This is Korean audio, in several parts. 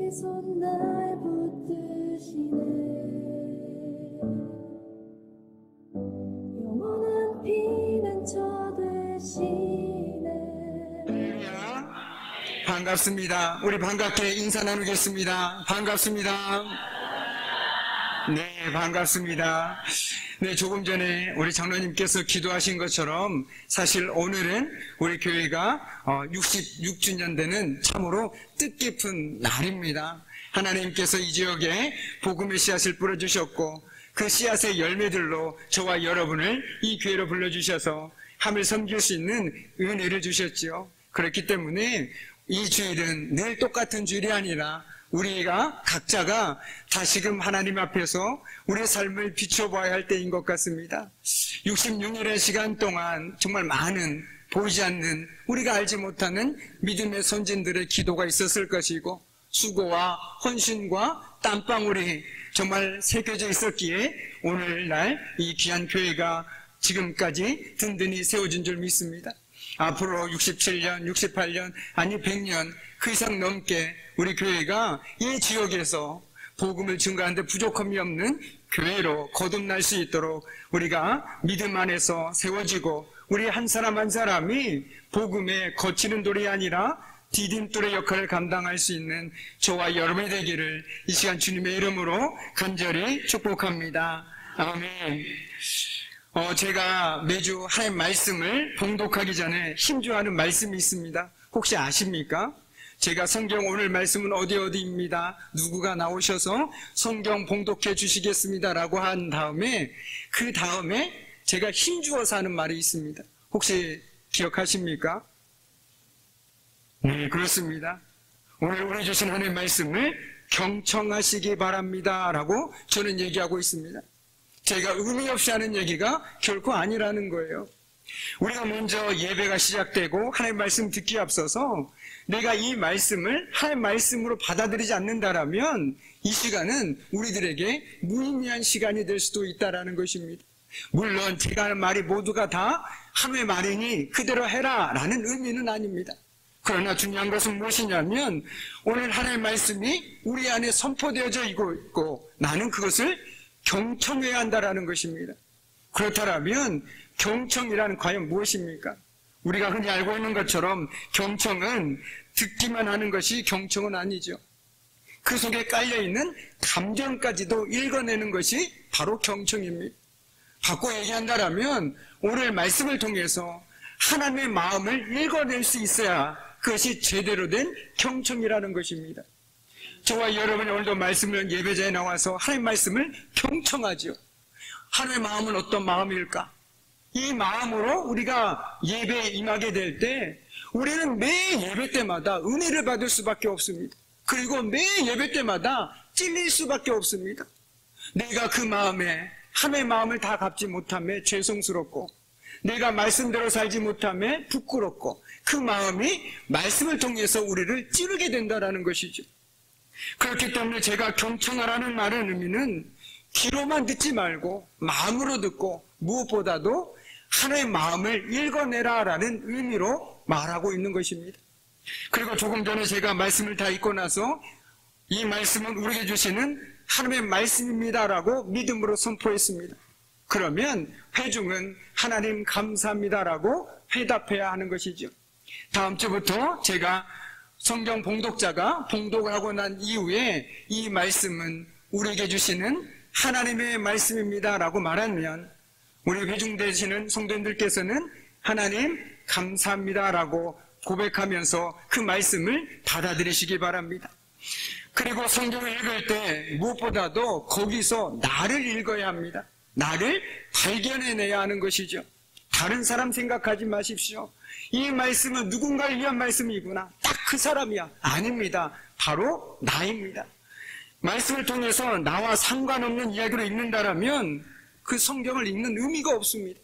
손 날 붙드시네. 영원한 피난처 되시네. 반갑습니다. 우리 반갑게 인사 나누겠습니다. 반갑습니다. 네, 반갑습니다. 네, 조금 전에 우리 장로님께서 기도하신 것처럼 사실 오늘은 우리 교회가 66주년 되는 참으로 뜻깊은 날입니다. 하나님께서 이 지역에 복음의 씨앗을 뿌려주셨고 그 씨앗의 열매들로 저와 여러분을 이 교회로 불러주셔서 함을 섬길 수 있는 은혜를 주셨지요. 그렇기 때문에 이 주일은 늘 똑같은 주일이 아니라 우리가 각자가 다시금 하나님 앞에서 우리의 삶을 비춰봐야 할 때인 것 같습니다. 66년의 시간 동안 정말 많은 보이지 않는 우리가 알지 못하는 믿음의 선진들의 기도가 있었을 것이고 수고와 헌신과 땀방울이 정말 새겨져 있었기에 오늘날 이 귀한 교회가 지금까지 든든히 세워진 줄 믿습니다. 앞으로 67년, 68년, 아니 100년 그 이상 넘게 우리 교회가 이 지역에서 복음을 증거하는 데 부족함이 없는 교회로 거듭날 수 있도록 우리가 믿음 안에서 세워지고 우리 한 사람 한 사람이 복음에 거치는 돌이 아니라 디딤돌의 역할을 감당할 수 있는 저와 여러분이 되기를 이 시간 주님의 이름으로 간절히 축복합니다. 아멘. 제가 매주 하나님 말씀을 봉독하기 전에 힘주하는 말씀이 있습니다. 혹시 아십니까? 제가 성경 오늘 말씀은 어디입니다. 누구가 나오셔서 성경 봉독해 주시겠습니다 라고 한 다음에 그 다음에 제가 힘주어서 하는 말이 있습니다. 혹시 기억하십니까? 네, 그렇습니다. 오늘 우리 주신 하나님 말씀을 경청하시기 바랍니다 라고 저는 얘기하고 있습니다. 제가 의미 없이 하는 얘기가 결코 아니라는 거예요. 우리가 먼저 예배가 시작되고 하나님 말씀 듣기에 앞서서 내가 이 말씀을 하나님 말씀으로 받아들이지 않는다라면 이 시간은 우리들에게 무의미한 시간이 될 수도 있다라는 것입니다. 물론 제가 하는 말이 모두가 다 하나님의 말이니 그대로 해라 라는 의미는 아닙니다. 그러나 중요한 것은 무엇이냐면 오늘 하나님의 말씀이 우리 안에 선포되어져 있고 나는 그것을 경청해야 한다라는 것입니다. 그렇다면 경청이란 과연 무엇입니까? 우리가 흔히 알고 있는 것처럼 경청은 듣기만 하는 것이 경청은 아니죠. 그 속에 깔려있는 감정까지도 읽어내는 것이 바로 경청입니다. 바꿔 얘기한다면 오늘 말씀을 통해서 하나님의 마음을 읽어낼 수 있어야 그것이 제대로 된 경청이라는 것입니다. 저와 여러분이 오늘도 말씀을 예배자에 나와서 하나님 말씀을 경청하죠. 하나님의 마음은 어떤 마음일까? 이 마음으로 우리가 예배에 임하게 될 때 우리는 매 예배 때마다 은혜를 받을 수밖에 없습니다. 그리고 매 예배 때마다 찔릴 수밖에 없습니다. 내가 그 마음에 하나님의 마음을 다 갚지 못함에 죄송스럽고 내가 말씀대로 살지 못함에 부끄럽고 그 마음이 말씀을 통해서 우리를 찌르게 된다는 것이죠. 그렇기 때문에 제가 경청하라는 말의 의미는 귀로만 듣지 말고 마음으로 듣고 무엇보다도 하나의 마음을 읽어내라라는 의미로 말하고 있는 것입니다. 그리고 조금 전에 제가 말씀을 다 읽고 나서 이 말씀은 우리에게 주시는 하나님의 말씀입니다라고 믿음으로 선포했습니다. 그러면 회중은 하나님 감사합니다라고 회답해야 하는 것이죠. 다음 주부터 제가 성경 봉독자가 봉독을 하고 난 이후에 이 말씀은 우리에게 주시는 하나님의 말씀입니다라고 말하면 우리 회중 되시는 성도님들께서는 하나님 감사합니다라고 고백하면서 그 말씀을 받아들이시기 바랍니다. 그리고 성경을 읽을 때 무엇보다도 거기서 나를 읽어야 합니다. 나를 발견해내야 하는 것이죠. 다른 사람 생각하지 마십시오. 이 말씀은 누군가를 위한 말씀이구나. 딱 그 사람이야. 아닙니다. 바로 나입니다. 말씀을 통해서 나와 상관없는 이야기로 읽는다라면 그 성경을 읽는 의미가 없습니다.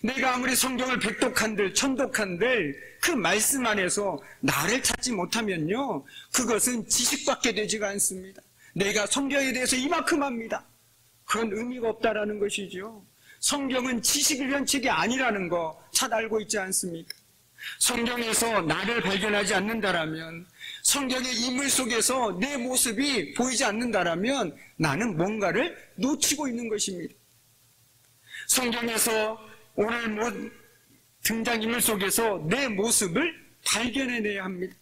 내가 아무리 성경을 백독한들 천독한들 그 말씀 안에서 나를 찾지 못하면요 그것은 지식밖에 되지가 않습니다. 내가 성경에 대해서 이만큼 합니다. 그런 의미가 없다라는 것이죠. 성경은 지식을 위한 책이 아니라는 거 잘 알고 있지 않습니까? 성경에서 나를 발견하지 않는다라면, 성경의 인물 속에서 내 모습이 보이지 않는다라면 나는 뭔가를 놓치고 있는 것입니다. 성경에서 오늘 등장인물 속에서 내 모습을 발견해내야 합니다.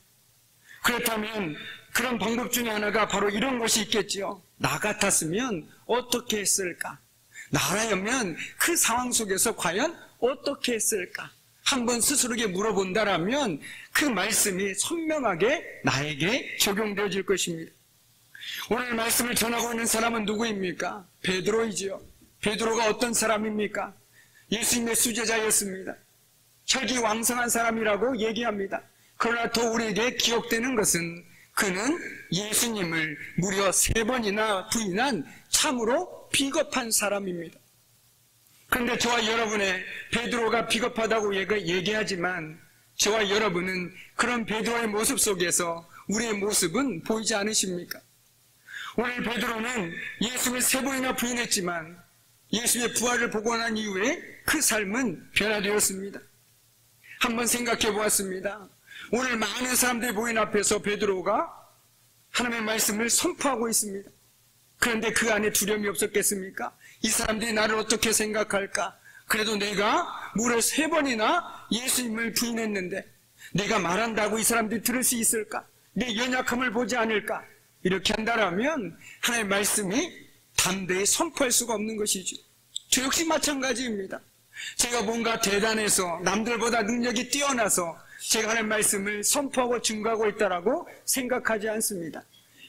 그렇다면 그런 방법 중에 하나가 바로 이런 것이 있겠지요. 나 같았으면 어떻게 했을까? 나라면 그 상황 속에서 과연 어떻게 했을까? 한번 스스로에게 물어본다라면 그 말씀이 선명하게 나에게 적용되어질 것입니다. 오늘 말씀을 전하고 있는 사람은 누구입니까? 베드로이지요. 베드로가 어떤 사람입니까? 예수님의 수제자였습니다. 혈기왕성한 사람이라고 얘기합니다. 그러나 더 우리에게 기억되는 것은 그는 예수님을 무려 3번이나 부인한 참으로 비겁한 사람입니다. 그런데 저와 여러분의 베드로가 비겁하다고 얘기하지만 저와 여러분은 그런 베드로의 모습 속에서 우리의 모습은 보이지 않으십니까? 오늘 베드로는 예수님을 3번이나 부인했지만 예수님의 부활을 보고 난 이후에 그 삶은 변화되었습니다. 한번 생각해 보았습니다. 오늘 많은 사람들이 보이는 앞에서 베드로가 하나님의 말씀을 선포하고 있습니다. 그런데 그 안에 두려움이 없었겠습니까? 이 사람들이 나를 어떻게 생각할까? 그래도 내가 무려 3번이나 예수님을 부인했는데 내가 말한다고 이 사람들이 들을 수 있을까? 내 연약함을 보지 않을까? 이렇게 한다면 하나님의 말씀이 담대히 선포할 수가 없는 것이죠. 저 역시 마찬가지입니다. 제가 뭔가 대단해서 남들보다 능력이 뛰어나서 제가 하나님의 말씀을 선포하고 증거하고 있다라고 생각하지 않습니다.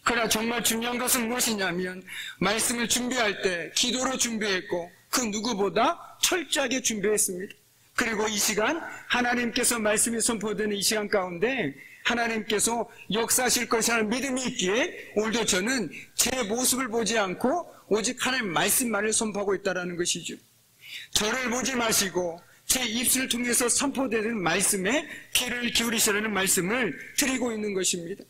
그러나 정말 중요한 것은 무엇이냐면 말씀을 준비할 때 기도로 준비했고 그 누구보다 철저하게 준비했습니다. 그리고 이 시간 하나님께서 말씀이 선포되는 이 시간 가운데 하나님께서 역사하실 것이라는 믿음이 있기에 오늘도 저는 제 모습을 보지 않고 오직 하나님의 말씀만을 선포하고 있다는 것이죠. 저를 보지 마시고 제 입술을 통해서 선포되는 말씀에 귀를 기울이시라는 말씀을 드리고 있는 것입니다.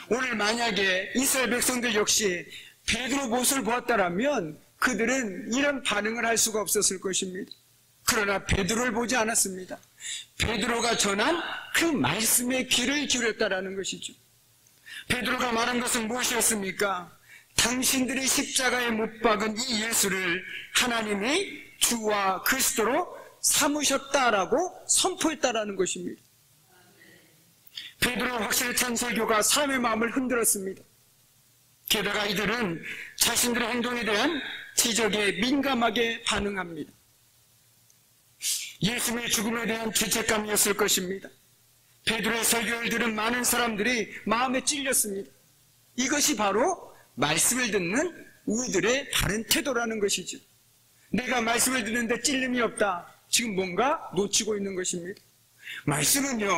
오늘 만약에 이스라엘 백성들 역시 베드로 모습을 보았다면 그들은 이런 반응을 할 수가 없었을 것입니다. 그러나 베드로를 보지 않았습니다. 베드로가 전한 그 말씀에 귀를 기울였다라는 것이죠. 베드로가 말한 것은 무엇이었습니까? 당신들이 십자가에 못 박은 이 예수를 하나님이 주와 그리스도로 삼으셨다라고 선포했다라는 것입니다. 베드로 확실히 찬 설교가 사람의 마음을 흔들었습니다. 게다가 이들은 자신들의 행동에 대한 지적에 민감하게 반응합니다. 예수님의 죽음에 대한 죄책감이었을 것입니다. 베드로의 설교를 들은 많은 사람들이 마음에 찔렸습니다. 이것이 바로 말씀을 듣는 우리들의 바른 태도라는 것이죠. 내가 말씀을 듣는데 찔림이 없다. 지금 뭔가 놓치고 있는 것입니다. 말씀은요,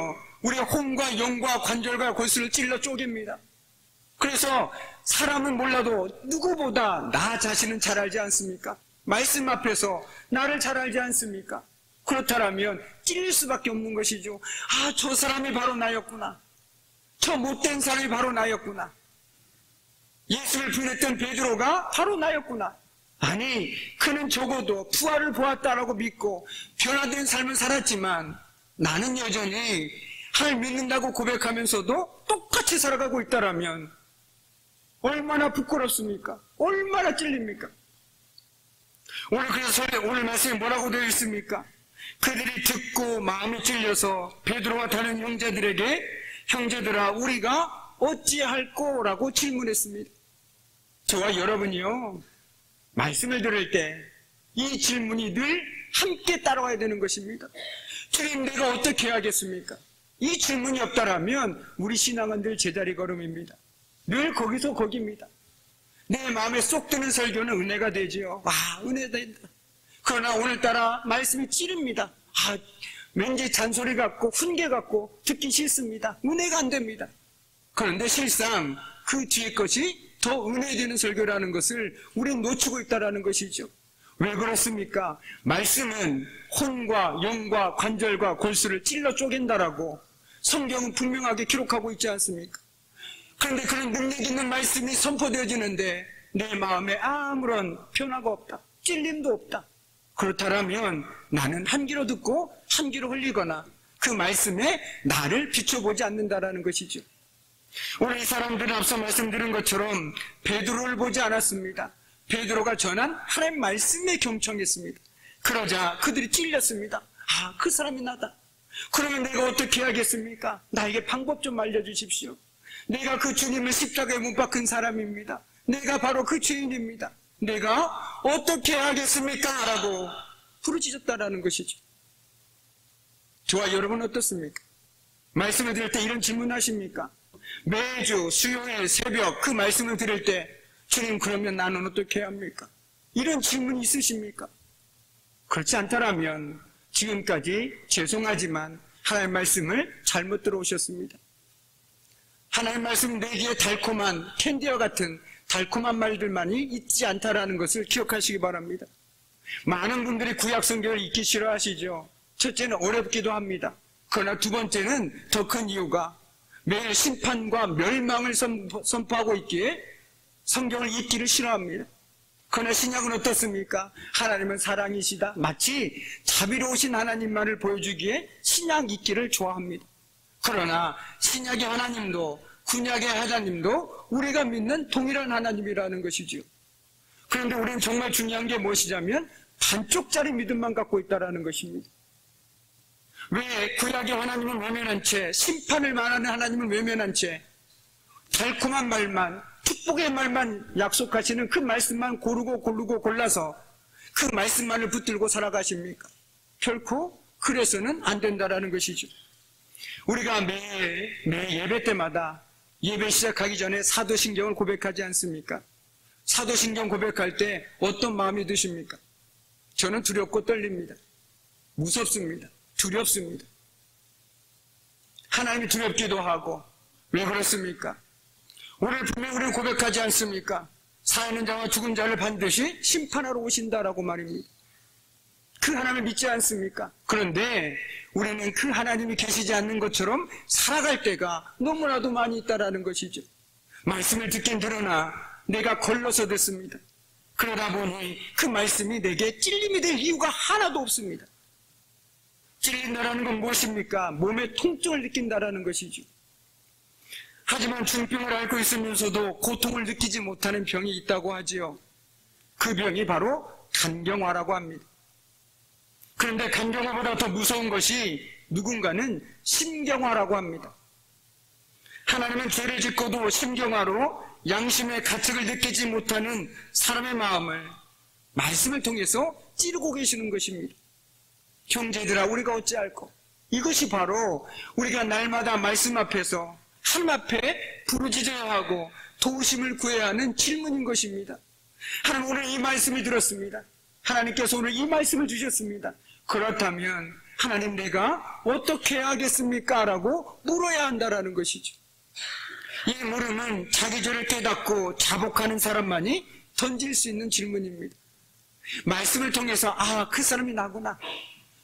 우리의 혼과 영과 관절과 골수를 찔러 쪼갭니다. 그래서 사람은 몰라도 누구보다 나 자신은 잘 알지 않습니까? 말씀 앞에서 나를 잘 알지 않습니까? 그렇다면 찔릴 수밖에 없는 것이죠. 아, 저 사람이 바로 나였구나. 저 못된 사람이 바로 나였구나. 예수를 부인했던 베드로가 바로 나였구나. 아니, 그는 적어도 부활을 보았다라고 믿고 변화된 삶을 살았지만 나는 여전히 하나님 믿는다고 고백하면서도 똑같이 살아가고 있다라면 얼마나 부끄럽습니까? 얼마나 찔립니까? 오늘 말씀에 뭐라고 되어 있습니까? 그들이 듣고 마음이 찔려서 베드로와 다른 형제들에게 형제들아 우리가 어찌할꼬라고 질문했습니다. 저와 여러분이요, 말씀을 들을 때 이 질문이 늘 함께 따라와야 되는 것입니다. 주님, 내가 어떻게 해야겠습니까? 이 질문이 없다라면 우리 신앙은 늘 제자리 걸음입니다. 늘 거기서 거기입니다. 내 마음에 쏙 드는 설교는 은혜가 되지요. 은혜다. 그러나 오늘따라 말씀이 찌릅니다. 왠지 잔소리 같고 훈계 같고 듣기 싫습니다. 은혜가 안 됩니다. 그런데 실상 그 뒤에 것이 더 은혜되는 설교라는 것을 우리는 놓치고 있다는 것이죠. 왜 그렇습니까? 말씀은 혼과 영과 관절과 골수를 찔러 쪼갠다라고 성경은 분명하게 기록하고 있지 않습니까? 그런데 그런 능력 있는 말씀이 선포되어지는데 내 마음에 아무런 변화가 없다. 찔림도 없다. 그렇다면 나는 한 귀로 듣고 한 귀로 흘리거나 그 말씀에 나를 비춰보지 않는다라는 것이죠. 오늘 이 사람들은 앞서 말씀드린 것처럼 베드로를 보지 않았습니다. 베드로가 전한 하나님 말씀에 경청했습니다. 그러자 그들이 찔렸습니다. 아, 그 사람이 나다. 그러면 내가 어떻게 해야겠습니까? 나에게 방법 좀 알려주십시오. 내가 그 주님을 십자가에 못 박은 사람입니다. 내가 바로 그 죄인입니다. 내가 어떻게 해야겠습니까? 라고 부르짖었다라는 것이죠. 저와 여러분 어떻습니까? 말씀을 들을 때 이런 질문하십니까? 매주 수요일 새벽 그 말씀을 들을 때 주님, 그러면 나는 어떻게 해야 합니까? 이런 질문이 있으십니까? 그렇지 않다면 지금까지 죄송하지만 하나님 말씀을 잘못 들어오셨습니다. 하나님 말씀 내기에 달콤한 캔디와 같은 달콤한 말들만이 있지 않다라는 것을 기억하시기 바랍니다. 많은 분들이 구약 성경을 읽기 싫어하시죠. 첫째는 어렵기도 합니다. 그러나 두 번째는 더 큰 이유가 매일 심판과 멸망을 선포하고 있기에 성경을 읽기를 싫어합니다. 그러나 신약은 어떻습니까? 하나님은 사랑이시다. 마치 자비로우신 하나님만을 보여주기에 신약 읽기를 좋아합니다. 그러나 신약의 하나님도 구약의 하나님도 우리가 믿는 동일한 하나님이라는 것이지요. 그런데 우리는 정말 중요한 게 무엇이냐면 반쪽짜리 믿음만 갖고 있다는 것입니다. 왜 구약의 하나님은 외면한 채, 심판을 말하는 하나님은 외면한 채 달콤한 말만, 축복의 말만 약속하시는 그 말씀만 고르고 골라서 그 말씀만을 붙들고 살아가십니까? 결코 그래서는 안 된다라는 것이죠. 우리가 매 예배 때마다 예배 시작하기 전에 사도신경을 고백하지 않습니까? 사도신경 고백할 때 어떤 마음이 드십니까? 저는 두렵고 떨립니다. 무섭습니다. 두렵습니다. 하나님이 두렵기도 하고. 왜 그렇습니까? 오늘 분명히 우리는 고백하지 않습니까? 사는 자와 죽은 자를 반드시 심판하러 오신다라고 말입니다. 그 하나님을 믿지 않습니까? 그런데 우리는 그 하나님이 계시지 않는 것처럼 살아갈 때가 너무나도 많이 있다라는 것이죠. 말씀을 듣긴 들으나 내가 걸러서 듣습니다. 그러다 보니 그 말씀이 내게 찔림이 될 이유가 하나도 없습니다. 찔린다라는 건 무엇입니까? 몸에 통증을 느낀다라는 것이죠. 하지만 중병을 앓고 있으면서도 고통을 느끼지 못하는 병이 있다고 하지요. 그 병이 바로 간경화라고 합니다. 그런데 간경화보다 더 무서운 것이 누군가는 심경화라고 합니다. 하나님은 죄를 짓고도 심경화로 양심의 가책을 느끼지 못하는 사람의 마음을 말씀을 통해서 찌르고 계시는 것입니다. 형제들아, 우리가 어찌할꼬? 이것이 바로 우리가 날마다 말씀 앞에서 하나님 앞에 부르짖어야 하고 도우심을 구해야 하는 질문인 것입니다. 하나님, 오늘 이 말씀을 들었습니다. 하나님께서 오늘 이 말씀을 주셨습니다. 그렇다면 하나님, 내가 어떻게 해야 하겠습니까? 라고 물어야 한다라는 것이죠. 이 물음은 자기 죄를 깨닫고 자복하는 사람만이 던질 수 있는 질문입니다. 말씀을 통해서 그 사람이 나구나,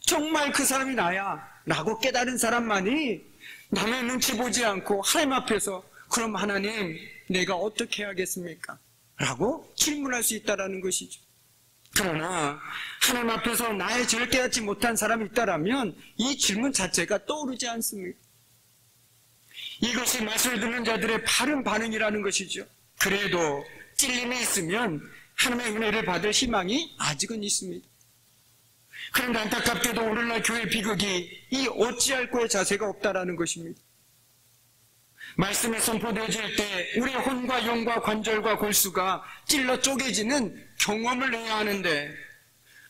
정말 그 사람이 나야 라고 깨달은 사람만이 남의 눈치 보지 않고 하나님 앞에서 그럼 하나님, 내가 어떻게 해야겠습니까? 라고 질문할 수 있다는 것이죠. 그러나 하나님 앞에서 나의 죄를 깨닫지 못한 사람이 있다면 이 질문 자체가 떠오르지 않습니다. 이것이 말씀을 듣는 자들의 바른 반응이라는 것이죠. 그래도 찔림이 있으면 하나님의 은혜를 받을 희망이 아직은 있습니다. 그런데 안타깝게도 오늘날 교회 비극이 이 어찌할꼬의 자세가 없다라는 것입니다. 말씀이 선포되어질 때 우리의 혼과 영과 관절과 골수가 찔러 쪼개지는 경험을 해야 하는데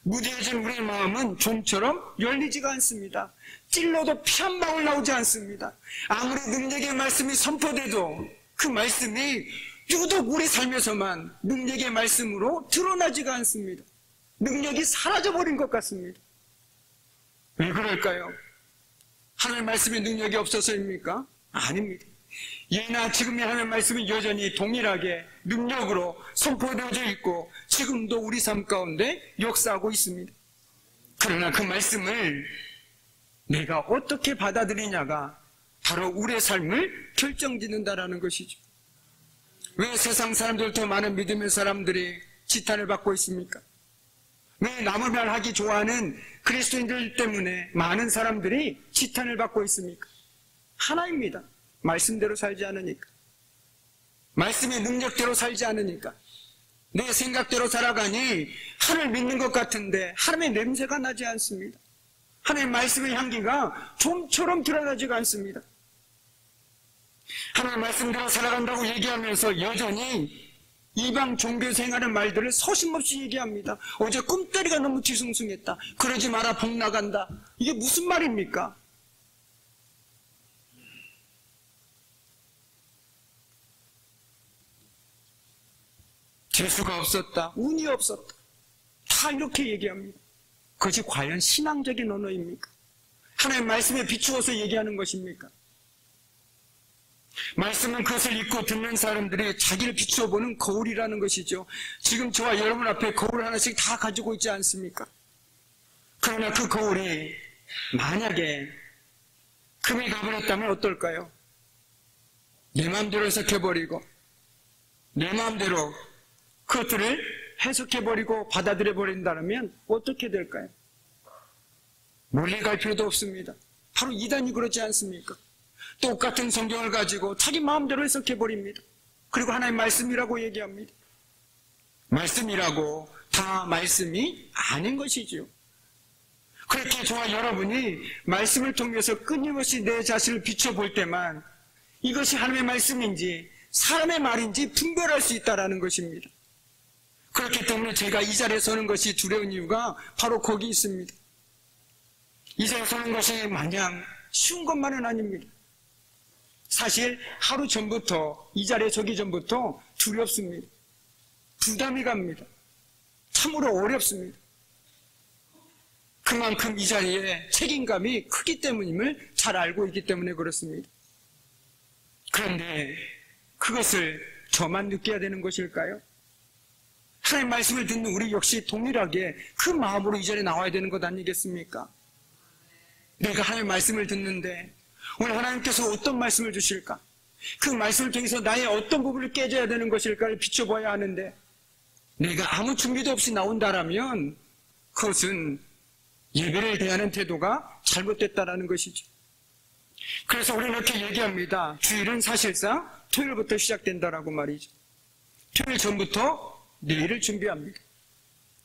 무뎌진 우리의 마음은 좀처럼 열리지가 않습니다. 찔러도 피 한 방울 나오지 않습니다. 아무리 능력의 말씀이 선포돼도 그 말씀이 유독 우리 삶에서만 능력의 말씀으로 드러나지가 않습니다. 능력이 사라져버린 것 같습니다. 왜 그럴까요? 하나님의 말씀에 능력이 없어서입니까? 아닙니다. 예나 지금의 하나님의 말씀은 여전히 동일하게 능력으로 선포되어져 있고 지금도 우리 삶 가운데 역사하고 있습니다. 그러나 그 말씀을 내가 어떻게 받아들이냐가 바로 우리의 삶을 결정짓는다라는 것이죠. 왜 세상 사람들 더 많은 믿음의 사람들이 지탄을 받고 있습니까? 왜 남의 말 하기 좋아하는 그리스도인들 때문에 많은 사람들이 지탄을 받고 있습니까? 하나입니다. 말씀대로 살지 않으니까. 말씀의 능력대로 살지 않으니까. 내 생각대로 살아가니 하나님을 믿는 것 같은데 하나님의 냄새가 나지 않습니다. 하나님의 말씀의 향기가 좀처럼 드러나지가 않습니다. 하나님의 말씀대로 살아간다고 얘기하면서 여전히 이방 종교에서 행하는 말들을 서슴없이 얘기합니다. 어제 꿈때리가 너무 뒤숭숭했다. 그러지 마라, 복 나간다. 이게 무슨 말입니까? 재수가 없었다, 운이 없었다, 다 이렇게 얘기합니다. 그것이 과연 신앙적인 언어입니까? 하나님의 말씀에 비추어서 얘기하는 것입니까? 말씀은 그것을 읽고 듣는 사람들이 자기를 비추어 보는 거울이라는 것이죠. 지금 저와 여러분 앞에 거울 하나씩 다 가지고 있지 않습니까? 그러나 그 거울이 만약에 금이 가버렸다면 어떨까요? 내 마음대로 해석해버리고 내 마음대로 그것들을 해석해버리고 받아들여버린다면 어떻게 될까요? 멀리 갈 필요도 없습니다. 바로 이단이 그렇지 않습니까? 똑같은 성경을 가지고 자기 마음대로 해석해버립니다. 그리고 하나님의 말씀이라고 얘기합니다. 말씀이라고 다 말씀이 아닌 것이죠. 그렇게 저와 여러분이 말씀을 통해서 끊임없이 내 자신을 비춰볼 때만 이것이 하나님의 말씀인지 사람의 말인지 분별할 수 있다는 것입니다. 그렇기 때문에 제가 이 자리에 서는 것이 두려운 이유가 바로 거기 있습니다. 이 자리에 서는 것이 마냥 쉬운 것만은 아닙니다. 사실 하루 전부터, 이 자리에 서기 전부터 두렵습니다. 부담이 갑니다. 참으로 어렵습니다. 그만큼 이 자리에 책임감이 크기 때문임을 잘 알고 있기 때문에 그렇습니다. 그런데 그것을 저만 느껴야 되는 것일까요? 하나님의 말씀을 듣는 우리 역시 동일하게 그 마음으로 이 자리에 나와야 되는 것 아니겠습니까? 내가 하나님의 말씀을 듣는데 오늘 하나님께서 어떤 말씀을 주실까? 그 말씀을 통해서 나의 어떤 부분을 깨져야 되는 것일까를 비춰봐야 하는데 내가 아무 준비도 없이 나온다라면 그것은 예배를 대하는 태도가 잘못됐다라는 것이죠. 그래서 우리는 이렇게 얘기합니다. 주일은 사실상 토요일부터 시작된다라고 말이죠. 토요일 전부터 내일을 준비합니다.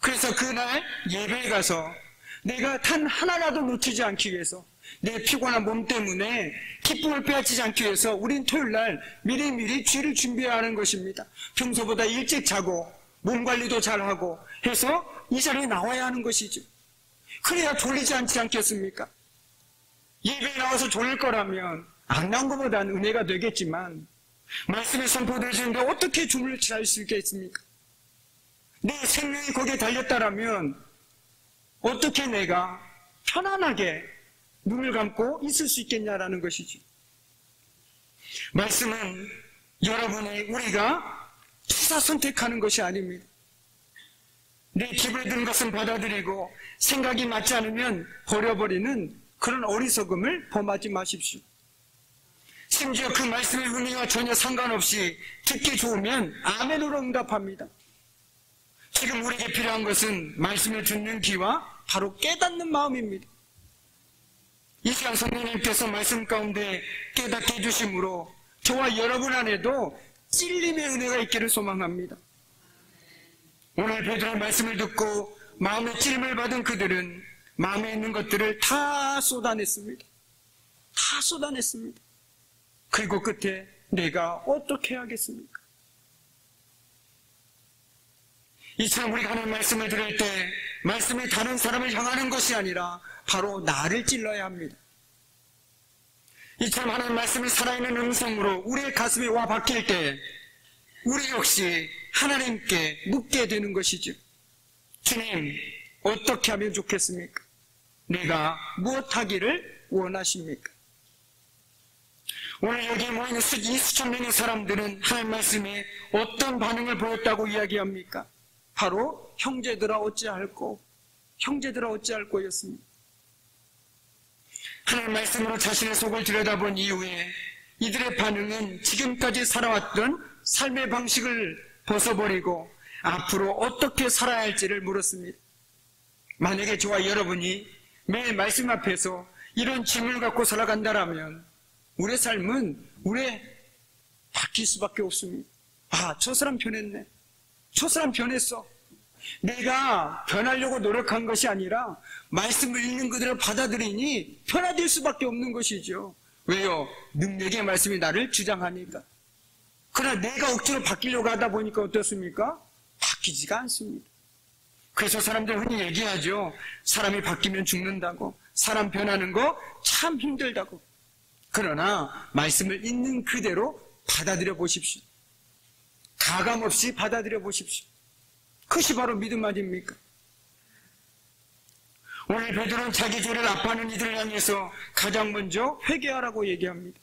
그래서 그날 예배에 가서 내가 단 하나라도 놓치지 않기 위해서 내 피곤한 몸 때문에 기쁨을 빼앗지 않기 위해서 우린 토요일날 미리미리 주일을 준비해야 하는 것입니다. 평소보다 일찍 자고 몸 관리도 잘하고 해서 이 자리에 나와야 하는 것이죠. 그래야 졸리지 않지 않겠습니까? 예배에 나와서 졸릴 거라면 안 나온 것보다는 은혜가 되겠지만 말씀에 선포되시는데 어떻게 줌을 잘 수 있겠습니까? 내 생명이 거기에 달렸다라면 어떻게 내가 편안하게 눈을 감고 있을 수 있겠냐라는 것이지. 말씀은 여러분이 우리가 투사 선택하는 것이 아닙니다. 내 기분에 드는 것은 받아들이고 생각이 맞지 않으면 버려버리는 그런 어리석음을 범하지 마십시오. 심지어 그 말씀의 의미와 전혀 상관없이 듣기 좋으면 아멘으로 응답합니다. 지금 우리에게 필요한 것은 말씀을 듣는 귀와 바로 깨닫는 마음입니다. 이 시간 성령님께서 말씀 가운데 깨닫게 해주심으로 저와 여러분 안에도 찔림의 은혜가 있기를 소망합니다. 오늘 베드로의 말씀을 듣고 마음의 찔림을 받은 그들은 마음에 있는 것들을 다 쏟아냈습니다. 다 쏟아냈습니다. 그리고 끝에 내가 어떻게 하겠습니까? 이처럼 우리가 하는 말씀을 들을 때 말씀이 다른 사람을 향하는 것이 아니라 바로 나를 찔러야 합니다. 이처럼 하나님 말씀이 살아있는 음성으로 우리의 가슴에 와 박힐 때 우리 역시 하나님께 묻게 되는 것이죠. 주님, 어떻게 하면 좋겠습니까? 내가 무엇하기를 원하십니까? 오늘 여기 모인 이 수천 명의 사람들은 하나님 말씀에 어떤 반응을 보였다고 이야기합니까? 바로 형제들아 어찌할꼬, 형제들아 어찌할꼬 였습니다. 하나님 말씀으로 자신의 속을 들여다본 이후에 이들의 반응은 지금까지 살아왔던 삶의 방식을 벗어버리고 앞으로 어떻게 살아야 할지를 물었습니다. 만약에 저와 여러분이 매일 말씀 앞에서 이런 짐을 갖고 살아간다라면 우리의 삶은 바뀔 수밖에 없습니다. 아, 저 사람 변했네. 저 사람 변했어. 내가 변하려고 노력한 것이 아니라 말씀을 읽는 그대로 받아들이니 변화될 수밖에 없는 것이죠. 왜요? 능력의 말씀이 나를 주장하니까. 그러나 내가 억지로 바뀌려고 하다 보니까 어떻습니까? 바뀌지가 않습니다. 그래서 사람들 흔히 얘기하죠. 사람이 바뀌면 죽는다고. 사람 변하는 거 참 힘들다고. 그러나 말씀을 있는 그대로 받아들여 보십시오. 가감 없이 받아들여 보십시오. 그것이 바로 믿음 아닙니까? 오늘 베드로는 자기 죄를 아파하는 이들을 향해서 가장 먼저 회개하라고 얘기합니다.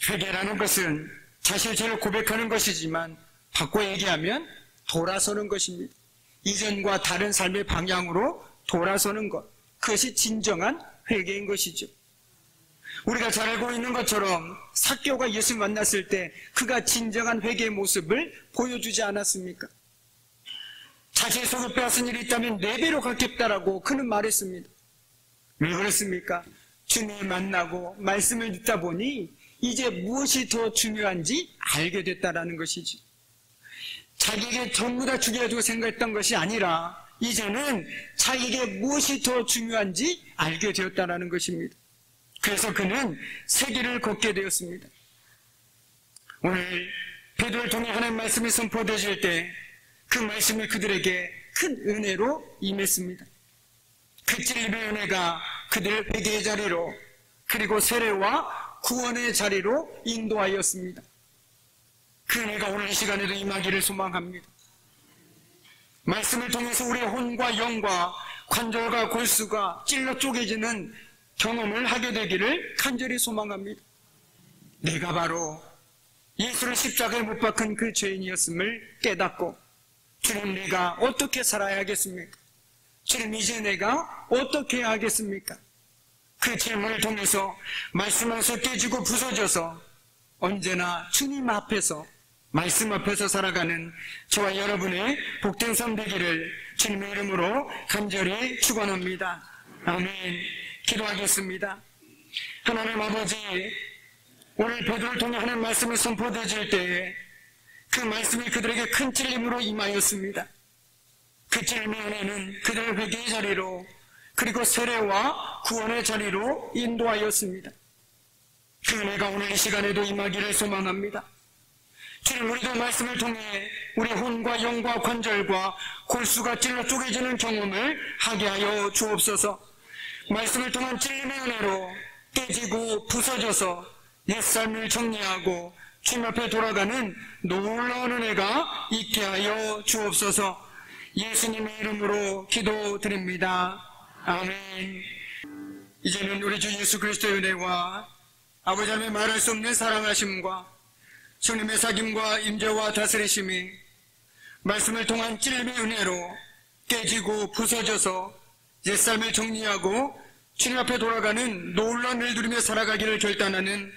회개라는 것은 자신의 죄를 고백하는 것이지만 바꿔 얘기하면 돌아서는 것입니다. 이전과 다른 삶의 방향으로 돌아서는 것. 그것이 진정한 회개인 것이죠. 우리가 잘 알고 있는 것처럼 삭개오가 예수 만났을 때 그가 진정한 회개의 모습을 보여주지 않았습니까? 자신의 속을 빼앗은 일이 있다면 4배로 갚겠다라고 그는 말했습니다. 왜 그렇습니까? 주님을 만나고 말씀을 듣다 보니 이제 무엇이 더 중요한지 알게 됐다라는 것이죠. 자기에게 전부 다 죽여주고 생각했던 것이 아니라 이제는 자기에게 무엇이 더 중요한지 알게 되었다라는 것입니다. 그래서 그는 세길을 걷게 되었습니다. 오늘 베드로를 통해 하나님의 말씀이 선포되어질 때 그 말씀이 그들에게 큰 은혜로 임했습니다. 그 진리의 은혜가 그들을 회개의 자리로 그리고 세례와 구원의 자리로 인도하였습니다. 그 은혜가 오늘 이 시간에도 임하기를 소망합니다. 말씀을 통해서 우리의 혼과 영과 관절과 골수가 찔러 쪼개지는 경험을 하게 되기를 간절히 소망합니다. 내가 바로 예수를 십자가에 못 박은 그 죄인이었음을 깨닫고 주님, 내가 어떻게 살아야 하겠습니까? 주님, 이제 내가 어떻게 해야 하겠습니까? 그 질문을 통해서 말씀에서 깨지고 부서져서 언제나 주님 앞에서 말씀 앞에서 살아가는 저와 여러분의 복된 삶 되기를 주님의 이름으로 간절히 축원합니다. 아멘. 기도하겠습니다. 하나님 아버지, 오늘 베드로를 통해 하나님 말씀을 선포되어질 때에 그 말씀이 그들에게 큰 찔림으로 임하였습니다. 그 찔림의 은혜는 그들의 회개의 자리로 그리고 세례와 구원의 자리로 인도하였습니다. 그 은혜가 오늘 이 시간에도 임하기를 소망합니다. 주님, 우리도 말씀을 통해 우리 혼과 영과 관절과 골수가 찔러 쪼개지는 경험을 하게 하여 주옵소서. 말씀을 통한 찔림의 은혜로 깨지고 부서져서 옛삶을 정리하고 주님 앞에 돌아가는 놀라운 은혜가 있게 하여 주옵소서. 예수님의 이름으로 기도드립니다. 아멘. 이제는 우리 주 예수 그리스도의 은혜와 아버지 하나님의 말할 수 없는 사랑하심과 주님의 사귐과 임재와 다스리심이 말씀을 통한 찔림의 은혜로 깨지고 부서져서 옛삶을 정리하고 주님 앞에 돌아가는 놀라운 일 누리며 살아가기를 결단하는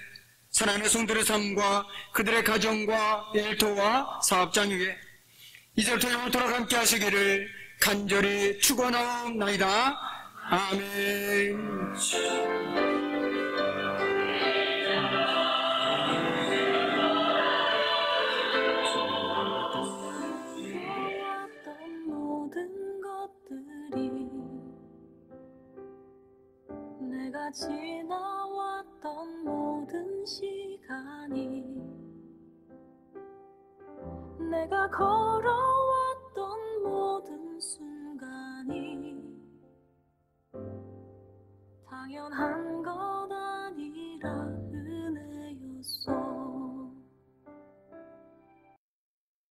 사랑하는 성들의 삶과 그들의 가정과 일터와 사업장 위에 이제부터 영원토록 함께 하시기를 간절히 축원하옵나이다. 아멘. 해왔던 모든 것들이 내가 지나왔던 모든 시간이 내가 걸어왔던 모든 순간이 당연한 것